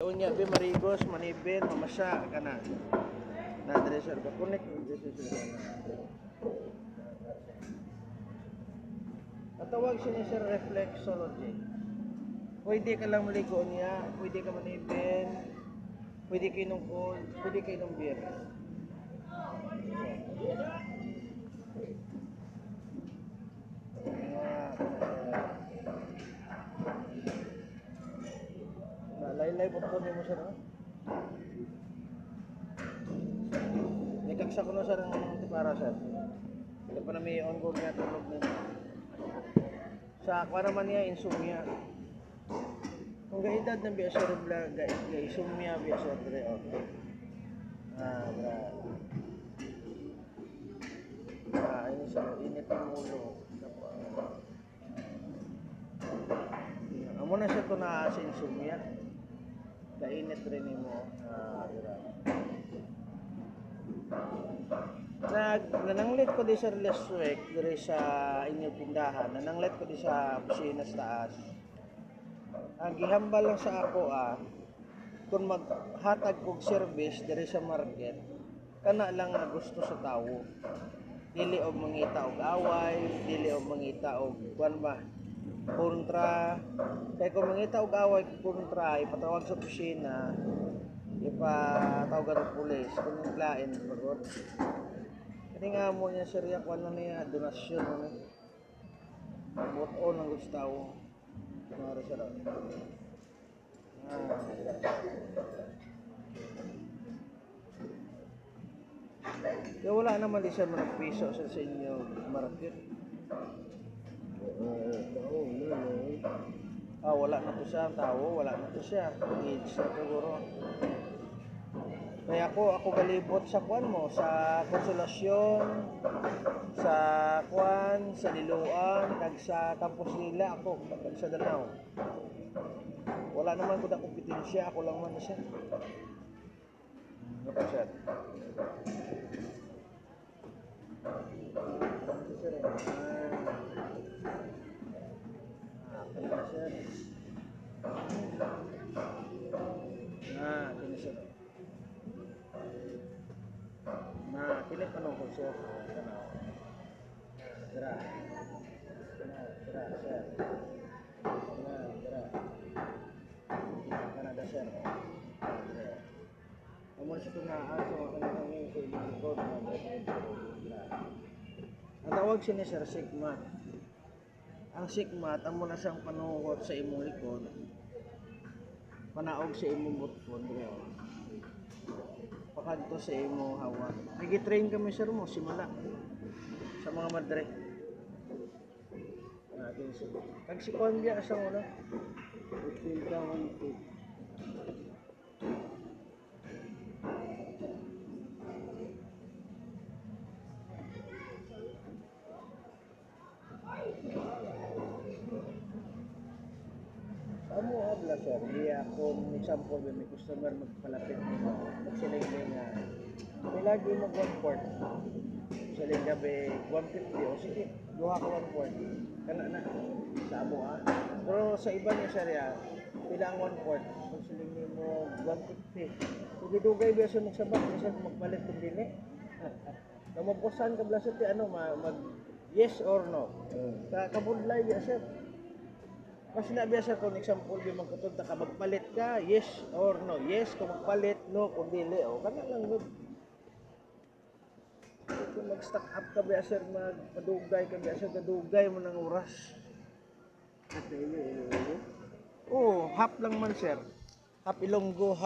unya be marigos manibin mamasya kana na dire sir ka connect this is atawag siya ni sir reflexology. Pwede ka lang maligo niya, pwede ka manibin, pwede ka inom cold, pwede ka inom beer. Laylay po po mo sir, no? Nikaksa ko na sir ang tipara sir. Ito pa na may ongoing na tulog na. Sa akwa naman niya, insomnia. Kung gaedad ng biya sir, insomnia biya sir, okay. Ini sir, init ang ulo. Amo na siya ito na sa insomnia. Kainit rin mo. Nananglit ko di sa last week diri sa inyong tindahan. Nananglit ko di sa kusina sa taas. Ang gihambal lang sa ako kung maghatag kog service diri sa market, kana lang na gusto sa tawo. Dili og mangita og away, dili og mangita og kuan ba kontra. Kaya kung mangita og away kontra, ipatawag sa kusina, ipatawag ang pulis, kung naglain pagod. Kani nga mo niya serya kuan na niya donasyon ano. Buot-on ang gusto tawo. Mara sa daw. Kaya wala naman di siya managpiso sa inyo market. Wala na to siya, tao, wala na to siya. Age na siguro. Kaya ako galibot sa kwan mo, sa konsolasyon, sa kwan, sa Liloan, kag sa Campos nila ako, kag sa Danao. Wala naman ko na kompetensya, ako lang man na siya. Ano siya? Kilit ano ko siya. Tara. Sir. Tara. Kanada sir. Naman sa tunaan sa mga kanilang yung sa ilang likod na ang tawag siya ni Sir Sigma. Ang Sigma, amo na siyang panuhot sa imong likod. Panaog sa imong butkod. Pakadto sa imong hawa. Nag-train kami sir mo, simula. Sa mga madre. Kag si Kondia sa una. Feel down to. Amo abla sir, diya kung example may customer magpalapit mo, magsiling nga may lagi mo 1/4. Siling gabi 150 o sige, duha ka 1/4. Kana na sa amo Pero sa iba niya sir pila ang 1/4. Kung siling mo 150. Sige dugay biya sa magsabat, kasi magpalit kung dili. Mabusan ka blasot ano mag yes or no. Kabudlay biya sir. Mas nabiya sir kung example yung magkatod ka magpalit ka, yes or no. Yes kung magpalit, no kung dili. Kana lang good. Kung mag-stock up ka biya sir, magpadugay ka biya sir, kadugay mo ng oras. Half lang man sir. Half Ilonggo,